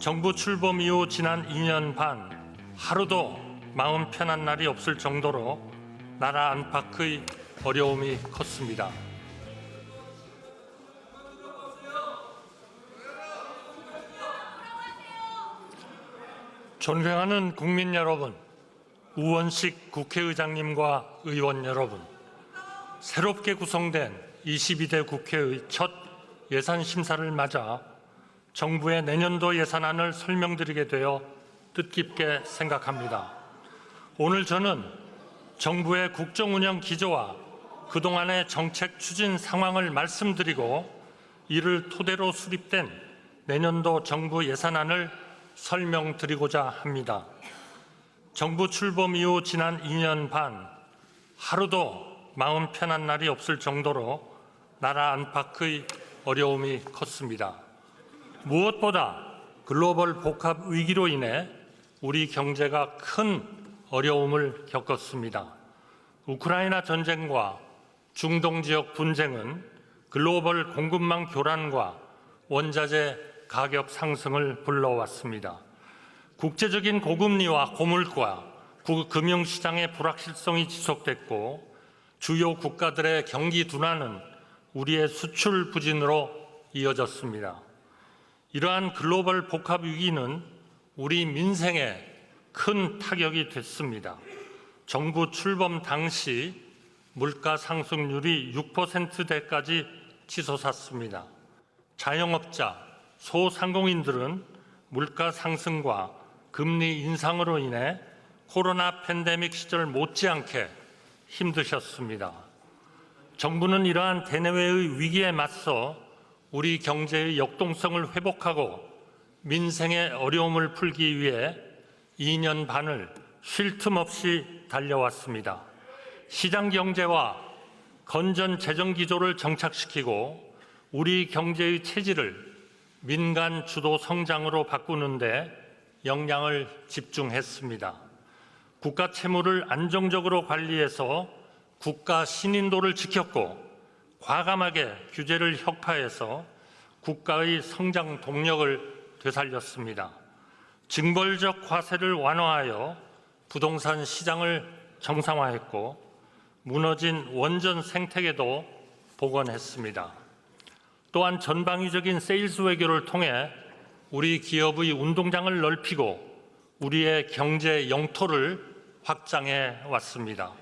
정부 출범 이후 지난 2년 반 하루도 마음 편한 날이 없을 정도로 나라 안팎의 어려움이 컸습니다. 존경하는 국민 여러분, 우원식 국회의장님과 의원 여러분, 새롭게 구성된 22대 국회의 첫 예산 심사를 맞아 정부의 내년도 예산안을 설명드리게 되어 뜻깊게 생각합니다. 오늘 저는 정부의 국정운영 기조와 그동안의 정책 추진 상황을 말씀드리고 이를 토대로 수립된 내년도 정부 예산안을 설명드리고자 합니다. 정부 출범 이후 지난 2년 반 하루도 마음 편한 날이 없을 정도로 나라 안팎의 어려움이 컸습니다. 무엇보다 글로벌 복합 위기로 인해 우리 경제가 큰 어려움을 겪었습니다. 우크라이나 전쟁과 중동 지역 분쟁은 글로벌 공급망 교란과 원자재 가격 상승을 불러왔습니다. 국제적인 고금리와 고물가, 금융시장의 불확실성이 지속됐고 주요 국가들의 경기 둔화는 우리의 수출 부진으로 이어졌습니다. 이러한 글로벌 복합 위기는 우리 민생에 큰 타격이 됐습니다. 정부 출범 당시 물가 상승률이 6%대까지 치솟았습니다. 자영업자, 소상공인들은 물가 상승과 금리 인상으로 인해 코로나 팬데믹 시절 못지않게 힘드셨습니다. 정부는 이러한 대내외의 위기에 맞서 우리 경제의 역동성을 회복하고 민생의 어려움을 풀기 위해 2년 반을 쉴 틈 없이 달려왔습니다. 시장 경제와 건전 재정 기조를 정착시키고 우리 경제의 체질을 민간 주도 성장으로 바꾸는 데 역량을 집중했습니다. 국가 채무를 안정적으로 관리해서 국가 신인도를 지켰고 과감하게 규제를 혁파해서 국가의 성장 동력을 되살렸습니다. 징벌적 과세를 완화하여 부동산 시장을 정상화했고 무너진 원전 생태계도 복원했습니다. 또한 전방위적인 세일즈 외교를 통해 우리 기업의 운동장을 넓히고 우리의 경제 영토를 확장해 왔습니다.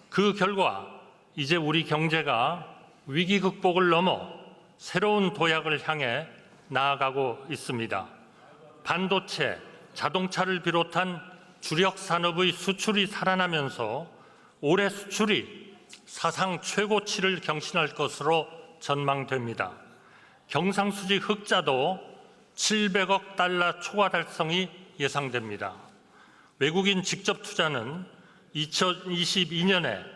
그 결과 이제 우리 경제가 위기 극복을 넘어 새로운 도약을 향해 나아가고 있습니다. 반도체, 자동차를 비롯한 주력 산업의 수출이 살아나면서 올해 수출이 사상 최고치를 경신할 것으로 전망됩니다. 경상수지 흑자도 700억 달러 초과 달성이 예상됩니다. 외국인 직접 투자는 2022년에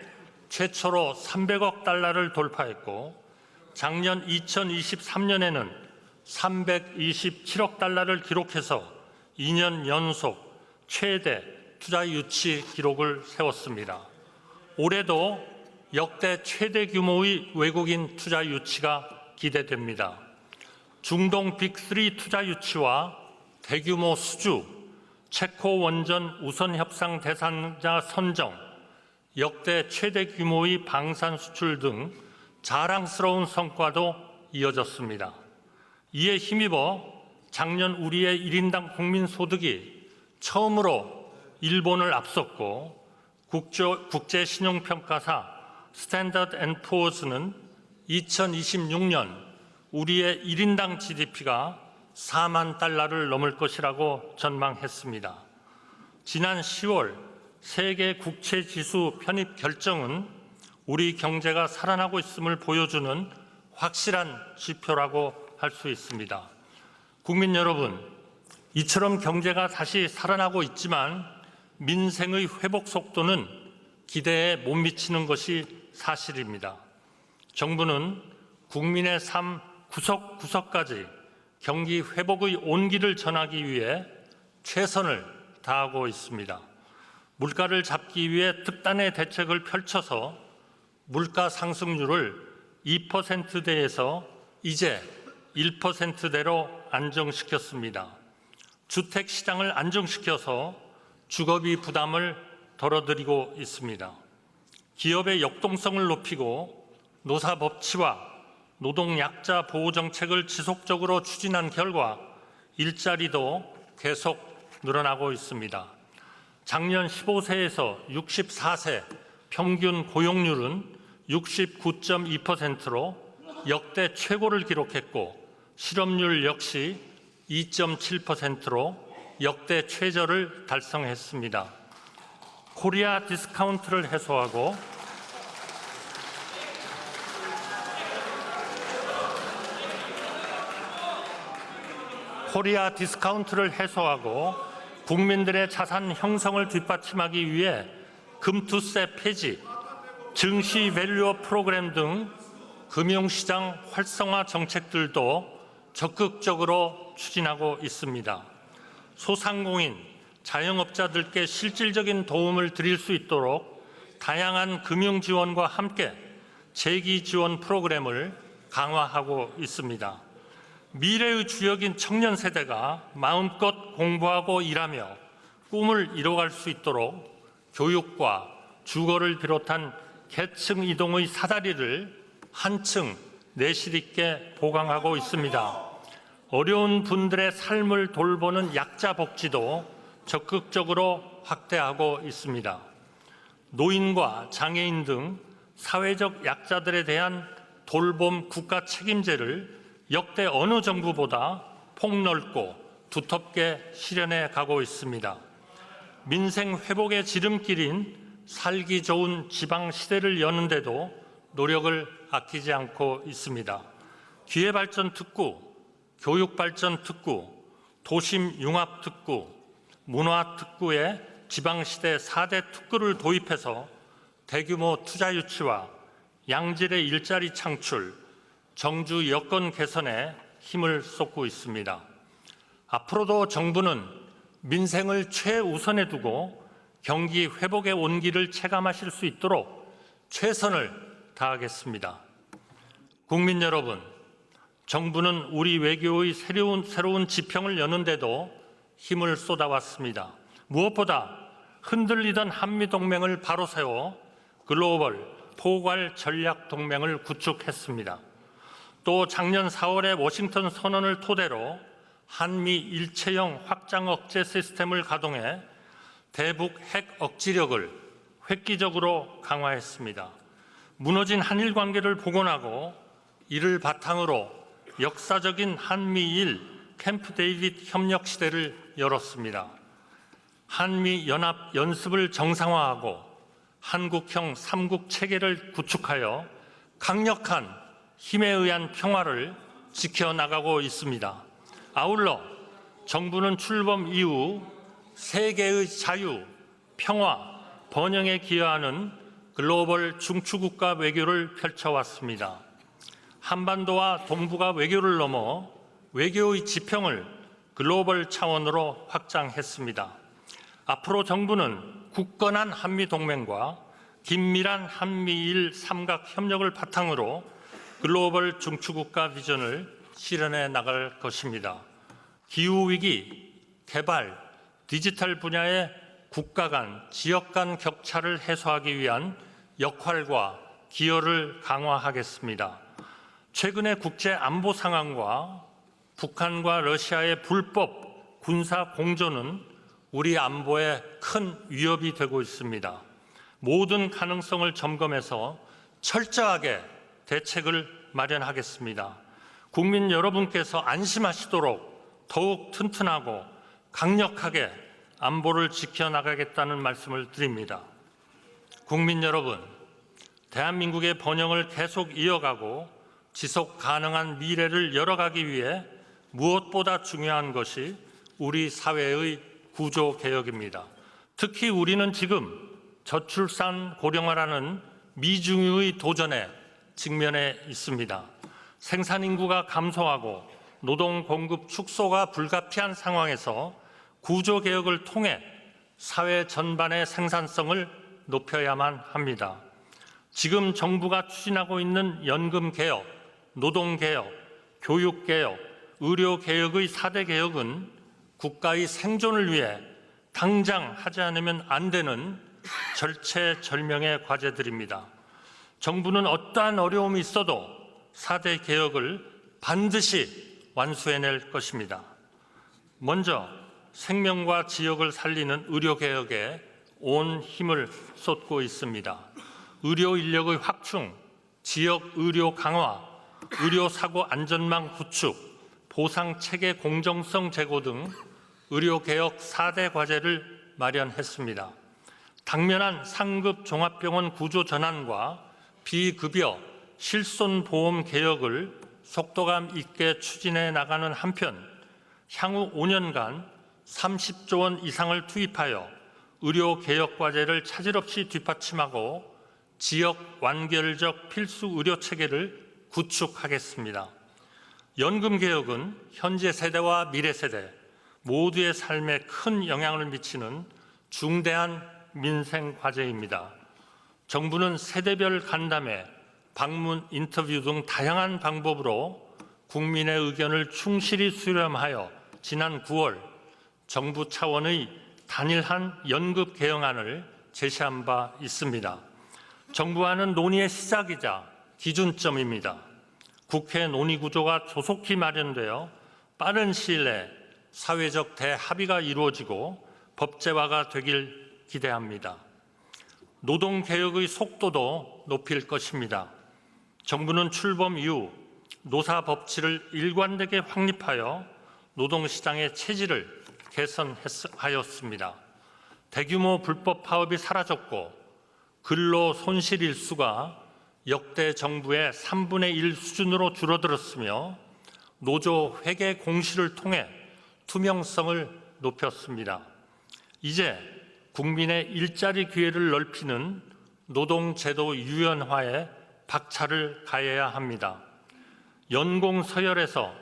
최초로 300억 달러를 돌파했고 작년 2023년에는 327억 달러를 기록해서 2년 연속 최대 투자 유치 기록을 세웠습니다. 올해도 역대 최대 규모의 외국인 투자 유치가 기대됩니다. 중동 빅3 투자 유치와 대규모 수주, 체코 원전 우선 협상 대상자 선정, 역대 최대 규모의 방산 수출 등 자랑스러운 성과도 이어졌습니다. 이에 힘입어 작년 우리의 1인당 국민소득이 처음으로 일본을 앞섰고 국제신용평가사 스탠더드 앤 푸어스는 2026년 우리의 1인당 GDP가 4만 달러를 넘을 것이라고 전망했습니다. 지난 10월 세계 국채지수 편입 결정은 우리 경제가 살아나고 있음을 보여주는 확실한 지표라고 할 수 있습니다. 국민 여러분, 이처럼 경제가 다시 살아나고 있지만 민생의 회복 속도는 기대에 못 미치는 것이 사실입니다. 정부는 국민의 삶 구석구석까지 경기 회복의 온기를 전하기 위해 최선을 다하고 있습니다. 물가를 잡기 위해 특단의 대책을 펼쳐서 물가 상승률을 2%대에서 이제 1%대로 안정시켰습니다. 주택시장을 안정시켜서 주거비 부담을 덜어드리고 있습니다. 기업의 역동성을 높이고 노사법치와 노동약자 보호정책을 지속적으로 추진한 결과 일자리도 계속 늘어나고 있습니다. 작년 15세에서 64세 평균 고용률은 69.2%로 역대 최고를 기록했고 실업률 역시 2.7%로 역대 최저를 달성했습니다. 코리아 디스카운트를 해소하고 국민들의 자산 형성을 뒷받침하기 위해 금투세 폐지, 증시 밸류업 프로그램 등 금융시장 활성화 정책들도 적극적으로 추진하고 있습니다. 소상공인, 자영업자들께 실질적인 도움을 드릴 수 있도록 다양한 금융 지원과 함께 재기 지원 프로그램을 강화하고 있습니다. 미래의 주역인 청년 세대가 마음껏 공부하고 일하며 꿈을 이뤄갈 수 있도록 교육과 주거를 비롯한 계층 이동의 사다리를 한층 내실 있게 보강하고 있습니다. 어려운 분들의 삶을 돌보는 약자 복지도 적극적으로 확대하고 있습니다. 노인과 장애인 등 사회적 약자들에 대한 돌봄 국가 책임제를 역대 어느 정부보다 폭넓고 두텁게 실현해 가고 있습니다. 민생 회복의 지름길인 살기 좋은 지방 시대를 여는데도 노력을 아끼지 않고 있습니다. 기회발전 특구, 교육발전 특구, 도심 융합 특구, 문화 특구에 지방시대 4대 특구를 도입해서 대규모 투자 유치와 양질의 일자리 창출, 정주 여건 개선에 힘을 쏟고 있습니다. 앞으로도 정부는 민생을 최우선에 두고 경기 회복의 온기를 체감하실 수 있도록 최선을 다하겠습니다. 국민 여러분, 정부는 우리 외교의 새로운 지평을 여는데도 힘을 쏟아왔습니다. 무엇보다 흔들리던 한미동맹을 바로 세워 글로벌 포괄 전략 동맹을 구축했습니다. 또 작년 4월에 워싱턴 선언을 토대로 한미 일체형 확장 억제 시스템을 가동해 대북 핵 억지력을 획기적으로 강화했습니다. 무너진 한일 관계를 복원하고 이를 바탕으로 역사적인 한미일 캠프 데이빗 협력 시대를 열었습니다. 한미 연합 연습을 정상화하고 한국형 삼국 체계를 구축하여 강력한 힘에 의한 평화를 지켜나가고 있습니다. 아울러 정부는 출범 이후 세계의 자유, 평화, 번영에 기여하는 글로벌 중추국가 외교를 펼쳐왔습니다. 한반도와 동북아 외교를 넘어 외교의 지평을 글로벌 차원으로 확장했습니다. 앞으로 정부는 굳건한 한미동맹과 긴밀한 한미일 삼각협력을 바탕으로 글로벌 중추국가 비전을 실현해 나갈 것입니다. 기후위기, 개발, 디지털 분야의 국가 간, 지역 간 격차를 해소하기 위한 역할과 기여를 강화하겠습니다. 최근의 국제 안보 상황과 북한과 러시아의 불법 군사 공조는 우리 안보에 큰 위협이 되고 있습니다. 모든 가능성을 점검해서 철저하게 대책을 마련하겠습니다. 국민 여러분께서 안심하시도록 더욱 튼튼하고 강력하게 안보를 지켜나가겠다는 말씀을 드립니다. 국민 여러분, 대한민국의 번영을 계속 이어가고 지속 가능한 미래를 열어가기 위해 무엇보다 중요한 것이 우리 사회의 구조개혁입니다. 특히 우리는 지금 저출산 고령화라는 미중의 도전에 직면해 있습니다. 생산인구가 감소하고 노동 공급 축소가 불가피한 상황에서 구조개혁을 통해 사회 전반의 생산성을 높여야만 합니다. 지금 정부가 추진하고 있는 연금개혁, 노동개혁, 교육개혁, 의료개혁의 4대 개혁은 국가의 생존을 위해 당장 하지 않으면 안 되는 절체절명의 과제들입니다. 정부는 어떠한 어려움이 있어도 4대 개혁을 반드시 완수해낼 것입니다. 먼저 생명과 지역을 살리는 의료개혁에 온 힘을 쏟고 있습니다. 의료 인력의 확충, 지역 의료 강화, 의료사고 안전망 구축, 보상체계 공정성 제고 등 의료개혁 4대 과제를 마련했습니다. 당면한 상급 종합병원 구조 전환과 비급여 실손보험 개혁을 속도감 있게 추진해 나가는 한편 향후 5년간 30조 원 이상을 투입하여 의료개혁 과제를 차질 없이 뒷받침하고 지역 완결적 필수 의료체계를 구축하겠습니다. 연금개혁은 현재 세대와 미래 세대 모두의 삶에 큰 영향을 미치는 중대한 민생 과제입니다. 정부는 세대별 간담회, 방문 인터뷰 등 다양한 방법으로 국민의 의견을 충실히 수렴하여 지난 9월 정부 차원의 단일한 연금 개혁안을 제시한 바 있습니다. 정부안은 논의의 시작이자 기준점입니다. 국회 논의 구조가 조속히 마련되어 빠른 시일 내에 사회적 대합의가 이루어지고 법제화가 되길 기대합니다. 노동개혁의 속도도 높일 것입니다. 정부는 출범 이후 노사법치를 일관되게 확립하여 노동시장의 체질을 개선하였습니다. 대규모 불법 파업이 사라졌고 근로 손실 일수가 역대 정부의 3분의 1 수준으로 줄어들었으며 노조 회계 공시를 통해 투명성을 높였습니다. 이제 국민의 일자리 기회를 넓히는 노동제도 유연화에 박차를 가해야 합니다. 연공 서열에서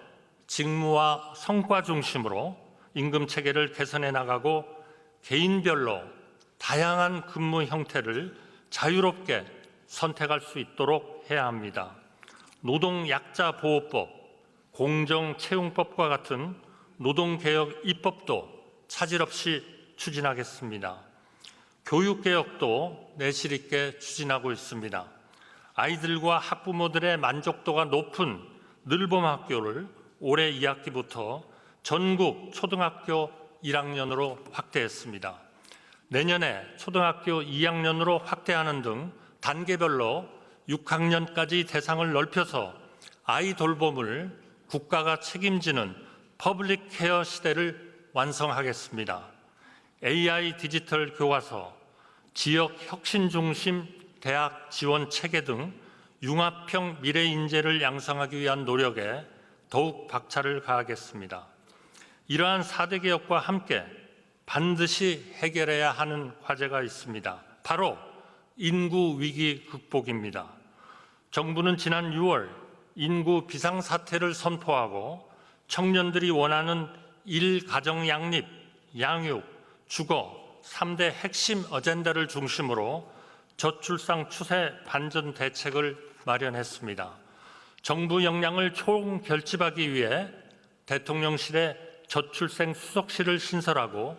직무와 성과 중심으로 임금 체계를 개선해 나가고 개인별로 다양한 근무 형태를 자유롭게 선택할 수 있도록 해야 합니다. 노동약자보호법, 공정채용법과 같은 노동개혁 입법도 차질 없이 추진하겠습니다. 교육개혁도 내실 있게 추진하고 있습니다. 아이들과 학부모들의 만족도가 높은 늘봄학교를 올해 2학기부터 전국 초등학교 1학년으로 확대했습니다. 내년에 초등학교 2학년으로 확대하는 등 단계별로 6학년까지 대상을 넓혀서 아이 돌봄을 국가가 책임지는 퍼블릭 케어 시대를 완성하겠습니다. AI 디지털 교과서, 지역 혁신 중심 대학 지원 체계 등 융합형 미래 인재를 양성하기 위한 노력에 더욱 박차를 가하겠습니다. 이러한 4대 개혁과 함께 반드시 해결해야 하는 과제가 있습니다. 바로 인구 위기 극복입니다. 정부는 지난 6월 인구 비상사태를 선포하고 청년들이 원하는 일가정 양립, 양육, 주거 3대 핵심 어젠다를 중심으로 저출산 추세 반전 대책을 마련했습니다. 정부 역량을 총결집하기 위해 대통령실에 저출생 수석실을 신설하고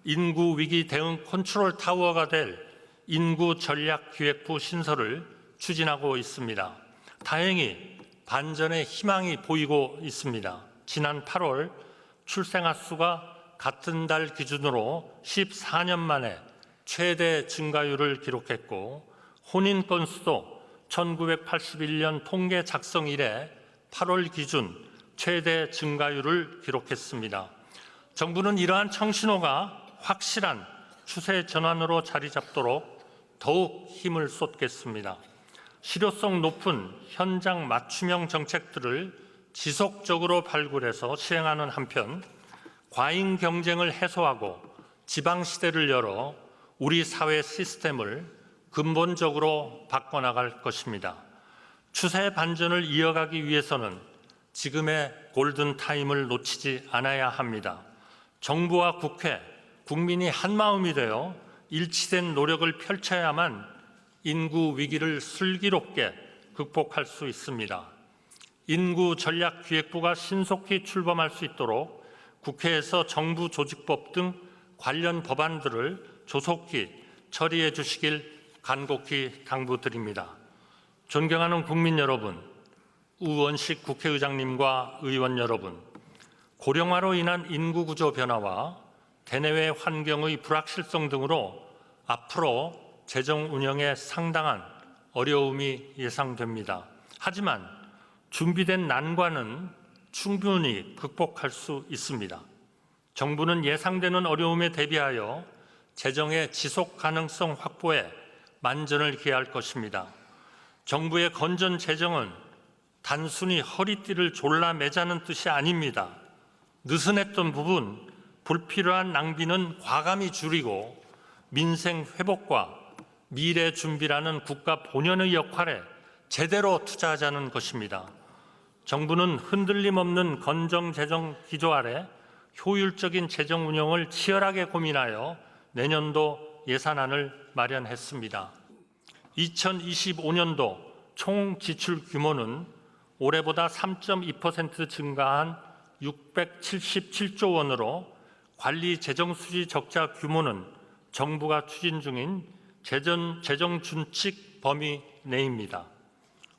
인구 위기 대응 컨트롤 타워가 될 인구전략기획부 신설을 추진하고 있습니다. 다행히 반전의 희망이 보이고 있습니다. 지난 8월 출생아 수가 같은 달 기준으로 14년 만에 최대 증가율을 기록했고 혼인 건수도 1981년 통계 작성 이래 8월 기준 최대 증가율을 기록했습니다. 정부는 이러한 청신호가 확실한 추세 전환으로 자리 잡도록 더욱 힘을 쏟겠습니다. 실효성 높은 현장 맞춤형 정책들을 지속적으로 발굴해서 시행하는 한편 과잉 경쟁을 해소하고 지방시대를 열어 우리 사회 시스템을 근본적으로 바꿔나갈 것입니다. 추세 반전을 이어가기 위해서는 지금의 골든타임을 놓치지 않아야 합니다. 정부와 국회, 국민이 한마음이 되어 일치된 노력을 펼쳐야만 인구 위기를 슬기롭게 극복할 수 있습니다. 인구전략기획부가 신속히 출범할 수 있도록 국회에서 정부 조직법 등 관련 법안들을 조속히 처리해 주시길 간곡히 당부드립니다. 존경하는 국민 여러분, 우원식 국회의장님과 의원 여러분, 고령화로 인한 인구 구조 변화와 대내외 환경의 불확실성 등으로 앞으로 재정 운영에 상당한 어려움이 예상됩니다. 하지만 준비된 난관은 충분히 극복할 수 있습니다. 정부는 예상되는 어려움에 대비하여 재정의 지속 가능성 확보에 만전을 기할 것입니다. 정부의 건전 재정은 단순히 허리띠를 졸라매자는 뜻이 아닙니다. 느슨했던 부분, 불필요한 낭비는 과감히 줄이고 민생 회복과 미래 준비라는 국가 본연의 역할에 제대로 투자하자는 것입니다. 정부는 흔들림 없는 건전 재정 기조 아래 효율적인 재정 운영을 치열하게 고민하여 내년도 예산안을 마련했습니다. 2025년도 총 지출 규모는 올해보다 3.2% 증가한 677조 원으로 관리 재정 수지 적자 규모는 정부가 추진 중인 재정 준칙 범위 내입니다.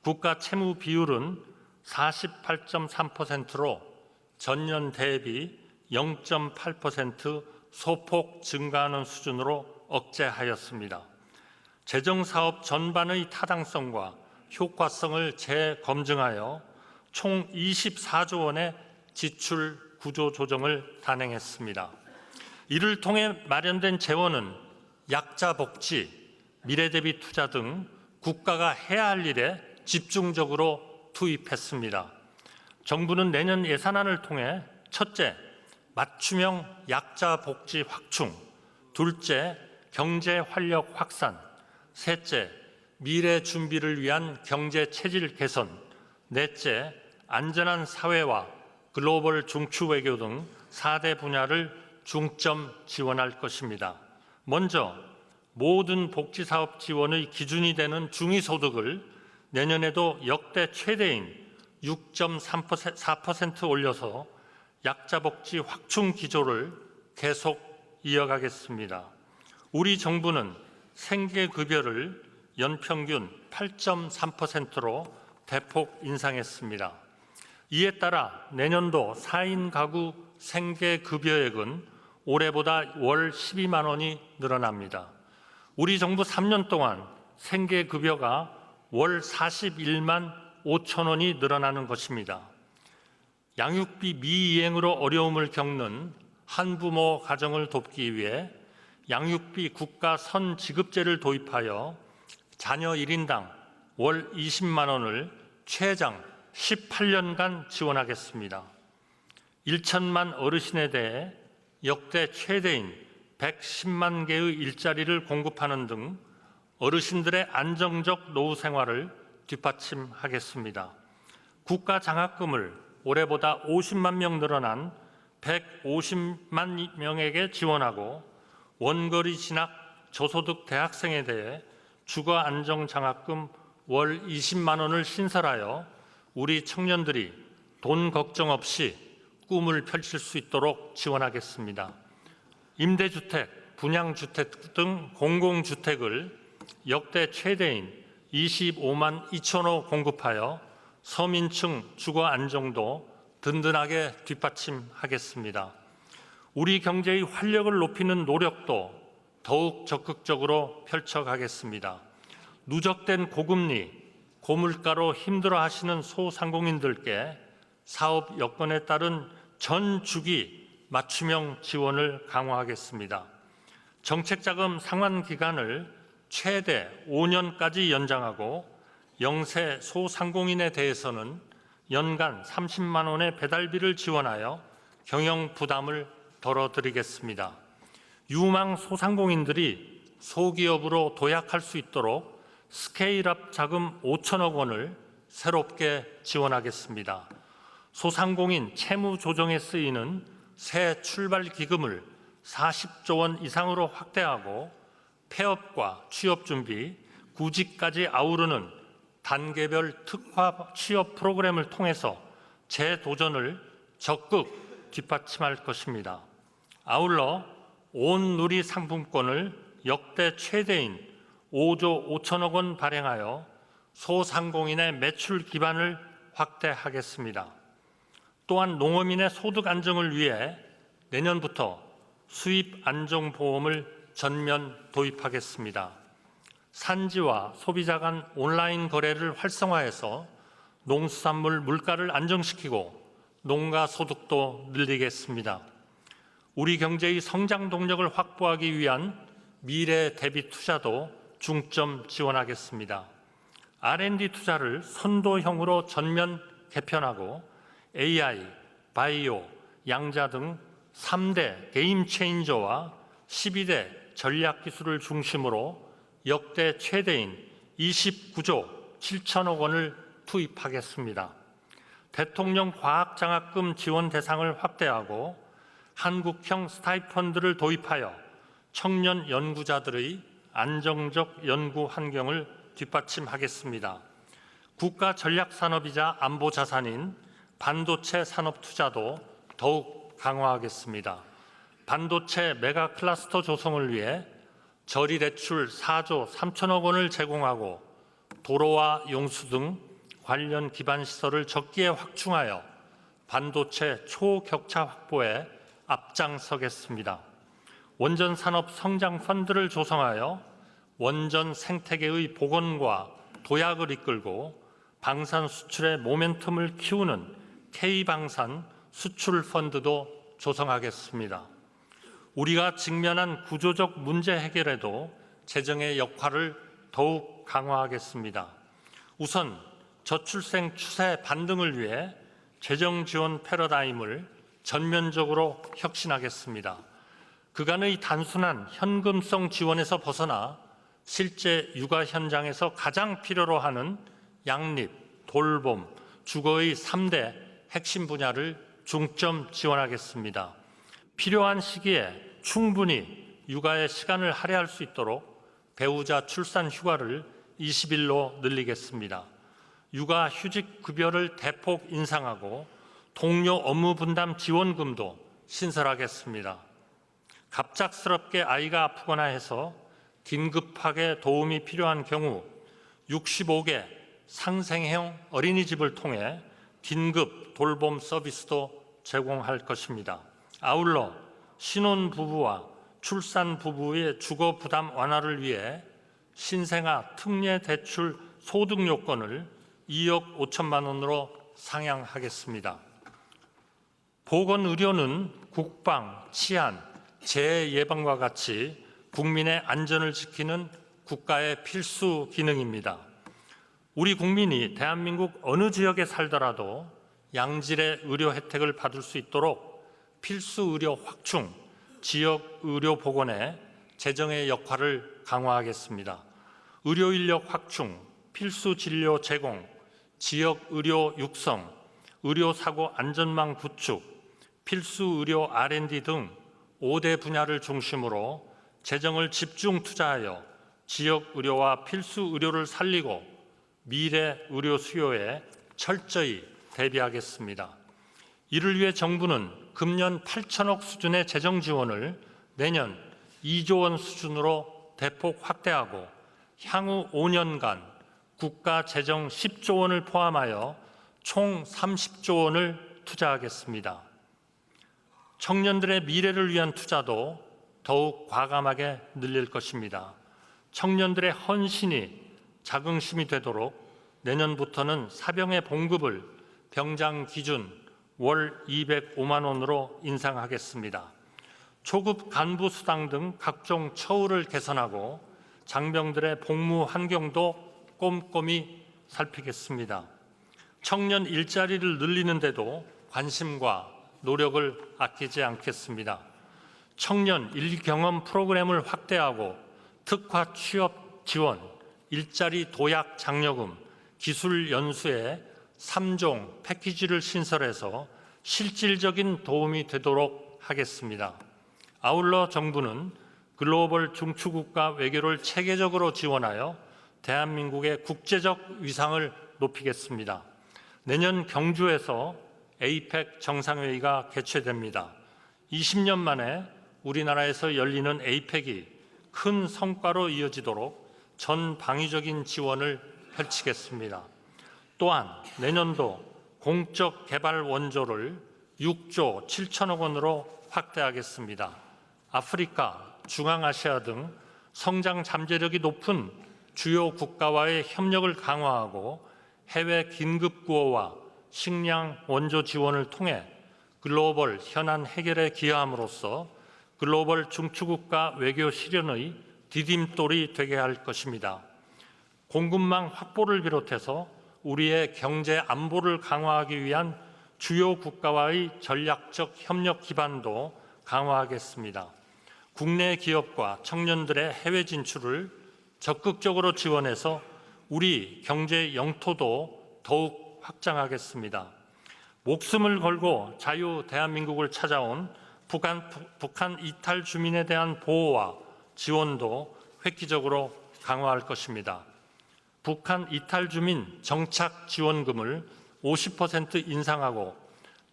국가 채무 비율은 48.3%로 전년 대비 0.8% 소폭 증가하는 수준으로 억제하였습니다. 재정사업 전반의 타당성과 효과성을 재검증하여 총 24조 원의 지출 구조 조정을 단행했습니다. 이를 통해 마련된 재원은 약자 복지, 미래 대비 투자 등 국가가 해야 할 일에 집중적으로 투입했습니다. 정부는 내년 예산안을 통해 첫째, 맞춤형 약자 복지 확충, 둘째, 경제 활력 확산, 셋째, 미래 준비를 위한 경제 체질 개선, 넷째, 안전한 사회와 글로벌 중추 외교 등 4대 분야를 중점 지원할 것입니다. 먼저 모든 복지사업 지원의 기준이 되는 중위소득을 내년에도 역대 최대인 6.4% 올려서 약자복지 확충 기조를 계속 이어가겠습니다. 우리 정부는 생계급여를 연평균 8.3%로 대폭 인상했습니다. 이에 따라 내년도 4인 가구 생계급여액은 올해보다 월 12만 원이 늘어납니다. 우리 정부 3년 동안 생계급여가 월 41만 5천 원이 늘어나는 것입니다. 양육비 미이행으로 어려움을 겪는 한부모 가정을 돕기 위해 양육비 국가 선지급제를 도입하여 자녀 1인당 월 20만 원을 최장 18년간 지원하겠습니다. 1천만 어르신에 대해 역대 최대인 110만 개의 일자리를 공급하는 등 어르신들의 안정적 노후 생활을 뒷받침하겠습니다. 국가 장학금을 올해보다 50만 명 늘어난 150만 명에게 지원하고 원거리 진학 저소득 대학생에 대해 주거 안정 장학금 월 20만 원을 신설하여 우리 청년들이 돈 걱정 없이 꿈을 펼칠 수 있도록 지원하겠습니다. 임대주택, 분양주택 등 공공주택을 역대 최대인 25만 2천 호 공급하여 서민층 주거 안정도 든든하게 뒷받침하겠습니다. 우리 경제의 활력을 높이는 노력도 더욱 적극적으로 펼쳐가겠습니다. 누적된 고금리, 고물가로 힘들어하시는 소상공인들께 사업 여건에 따른 전 주기 맞춤형 지원을 강화하겠습니다. 정책자금 상환 기간을 최대 5년까지 연장하고 영세 소상공인에 대해서는 연간 30만 원의 배달비를 지원하여 경영 부담을 덜어드리겠습니다. 유망 소상공인들이 소기업으로 도약할 수 있도록 스케일업 자금 5천억 원을 새롭게 지원하겠습니다. 소상공인 채무 조정에 쓰이는 새 출발기금을 40조 원 이상으로 확대하고 폐업과 취업 준비, 구직까지 아우르는 단계별 특화 취업 프로그램을 통해서 재도전을 적극 뒷받침할 것입니다. 아울러 온 누리 상품권을 역대 최대인 5조 5천억 원 발행하여 소상공인의 매출 기반을 확대하겠습니다. 또한 농어민의 소득 안정을 위해 내년부터 수입 안정보험을 전면 도입하겠습니다. 산지와 소비자 간 온라인 거래를 활성화해서 농수산물 물가를 안정시키고 농가 소득도 늘리겠습니다. 우리 경제의 성장 동력을 확보하기 위한 미래 대비 투자도 중점 지원하겠습니다. R&D 투자를 선도형으로 전면 개편하고 AI, 바이오, 양자 등 3대 게임 체인저와 12대 전략 기술을 중심으로 역대 최대인 29조 7천억 원을 투입하겠습니다. 대통령 과학장학금 지원 대상을 확대하고 한국형 스타이펀드를 도입하여 청년 연구자들의 안정적 연구 환경을 뒷받침하겠습니다. 국가 전략산업이자 안보자산인 반도체 산업 투자도 더욱 강화하겠습니다. 반도체 메가 클러스터 조성을 위해 저리대출 4조 3천억 원을 제공하고 도로와 용수 등 관련 기반 시설을 적기에 확충하여 반도체 초격차 확보에 앞장서겠습니다. 원전 산업 성장 펀드를 조성하여 원전 생태계의 복원과 도약을 이끌고 방산 수출의 모멘텀을 키우는 K방산 수출 펀드도 조성하겠습니다. 우리가 직면한 구조적 문제 해결에도 재정의 역할을 더욱 강화하겠습니다. 우선 저출생 추세 반등을 위해 재정 지원 패러다임을 전면적으로 혁신하겠습니다. 그간의 단순한 현금성 지원에서 벗어나 실제 육아 현장에서 가장 필요로 하는 양립, 돌봄, 주거의 3대 핵심 분야를 중점 지원하겠습니다. 필요한 시기에 충분히 육아에 시간을 할애할 수 있도록 배우자 출산 휴가를 20일로 늘리겠습니다. 육아 휴직 급여를 대폭 인상하고 동료 업무 분담 지원금도 신설하겠습니다. 갑작스럽게 아이가 아프거나 해서 긴급하게 도움이 필요한 경우 65개 상생형 어린이집을 통해 긴급 돌봄 서비스도 제공할 것입니다. 아울러 신혼부부와 출산부부의 주거 부담 완화를 위해 신생아 특례 대출 소득 요건을 2억 5천만 원으로 상향하겠습니다. 보건의료는 국방, 치안, 재해 예방과 같이 국민의 안전을 지키는 국가의 필수 기능입니다. 우리 국민이 대한민국 어느 지역에 살더라도 양질의 의료 혜택을 받을 수 있도록 필수 의료 확충, 지역 의료 복원에 재정의 역할을 강화하겠습니다. 의료 인력 확충, 필수 진료 제공, 지역 의료 육성, 의료사고 안전망 구축, 필수 의료 R&D 등 5대 분야를 중심으로 재정을 집중 투자하여 지역 의료와 필수 의료를 살리고 미래 의료 수요에 철저히 대비하겠습니다. 이를 위해 정부는 금년 8천억 수준의 재정 지원을 내년 2조 원 수준으로 대폭 확대하고 향후 5년간 국가 재정 10조 원을 포함하여 총 30조 원을 투자하겠습니다. 청년들의 미래를 위한 투자도 더욱 과감하게 늘릴 것입니다. 청년들의 헌신이 자긍심이 되도록 내년부터는 사병의 봉급을 병장 기준 월 205만 원으로 인상하겠습니다. 초급 간부 수당 등 각종 처우를 개선하고 장병들의 복무 환경도 꼼꼼히 살피겠습니다. 청년 일자리를 늘리는 데도 관심과 노력을 아끼지 않겠습니다. 청년 일경험 프로그램을 확대하고 특화 취업 지원, 일자리 도약 장려금, 기술 연수에 3종 패키지를 신설해서 실질적인 도움이 되도록 하겠습니다. 아울러 정부는 글로벌 중추국가 외교를 체계적으로 지원하여 대한민국의 국제적 위상을 높이겠습니다. 내년 경주에서 에이펙 정상회의가 개최됩니다. 20년 만에 우리나라에서 열리는 에이펙이 큰 성과로 이어지도록 전방위적인 지원을 펼치겠습니다. 또한 내년도 공적 개발 원조를 6조 7천억 원으로 확대하겠습니다. 아프리카, 중앙아시아 등 성장 잠재력이 높은 주요 국가와의 협력을 강화하고 해외 긴급 구호와 식량 원조 지원을 통해 글로벌 현안 해결에 기여함으로써 글로벌 중추국가 외교 실현의 디딤돌이 되게 할 것입니다. 공급망 확보를 비롯해서 우리의 경제 안보를 강화하기 위한 주요 국가와의 전략적 협력 기반도 강화하겠습니다. 국내 기업과 청년들의 해외 진출을 적극적으로 지원해서 우리 경제 영토도 더욱 확장하겠습니다. 목숨을 걸고 자유 대한민국을 찾아온 북한 이탈 주민에 대한 보호와 지원도 획기적으로 강화할 것입니다. 북한 이탈 주민 정착 지원금을 50% 인상하고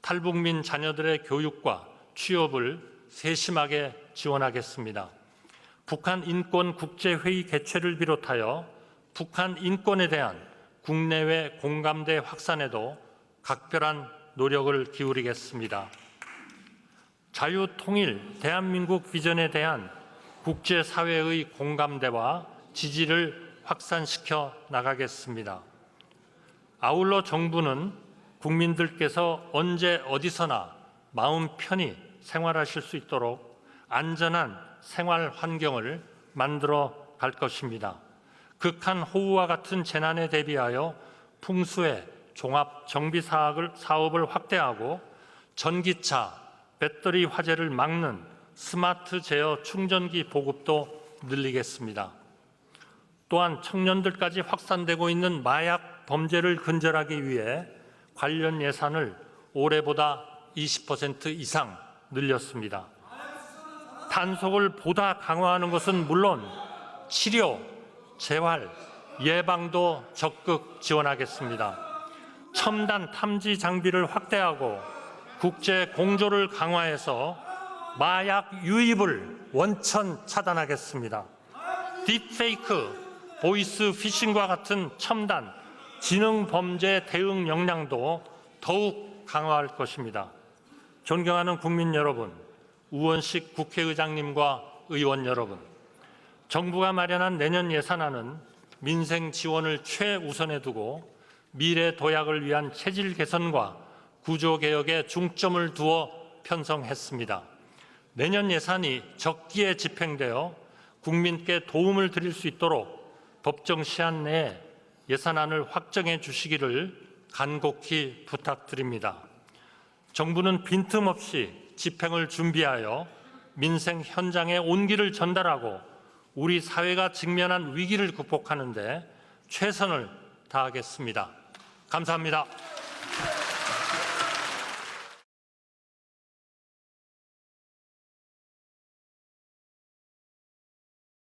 탈북민 자녀들의 교육과 취업을 세심하게 지원하겠습니다. 북한 인권 국제회의 개최를 비롯하여 북한 인권에 대한 국내외 공감대 확산에도 각별한 노력을 기울이겠습니다. 자유통일 대한민국 비전에 대한 국제사회의 공감대와 지지를 확산시켜 나가겠습니다. 아울러 정부는 국민들께서 언제 어디서나 마음 편히 생활하실 수 있도록 안전한 생활 환경을 만들어 갈 것입니다. 극한 호우와 같은 재난에 대비하여 풍수의 종합 정비 사업을 확대하고 전기차, 배터리 화재를 막는 스마트 제어 충전기 보급도 늘리겠습니다. 또한 청년들까지 확산되고 있는 마약 범죄를 근절하기 위해 관련 예산을 올해보다 20% 이상 늘렸습니다. 단속을 보다 강화하는 것은 물론 치료, 재활, 예방도 적극 지원하겠습니다. 첨단 탐지 장비를 확대하고 국제 공조를 강화해서 마약 유입을 원천 차단하겠습니다. 딥페이크, 보이스 피싱과 같은 첨단 지능 범죄 대응 역량도 더욱 강화할 것입니다. 존경하는 국민 여러분, 우원식 국회의장님과 의원 여러분, 정부가 마련한 내년 예산안은 민생 지원을 최우선에 두고 미래 도약을 위한 체질 개선과 구조 개혁에 중점을 두어 편성했습니다. 내년 예산이 적기에 집행되어 국민께 도움을 드릴 수 있도록 법정 시한 내에 예산안을 확정해 주시기를 간곡히 부탁드립니다. 정부는 빈틈없이 집행을 준비하여 민생 현장에 온기를 전달하고 우리 사회가 직면한 위기를 극복하는 데 최선을 다하겠습니다. 감사합니다.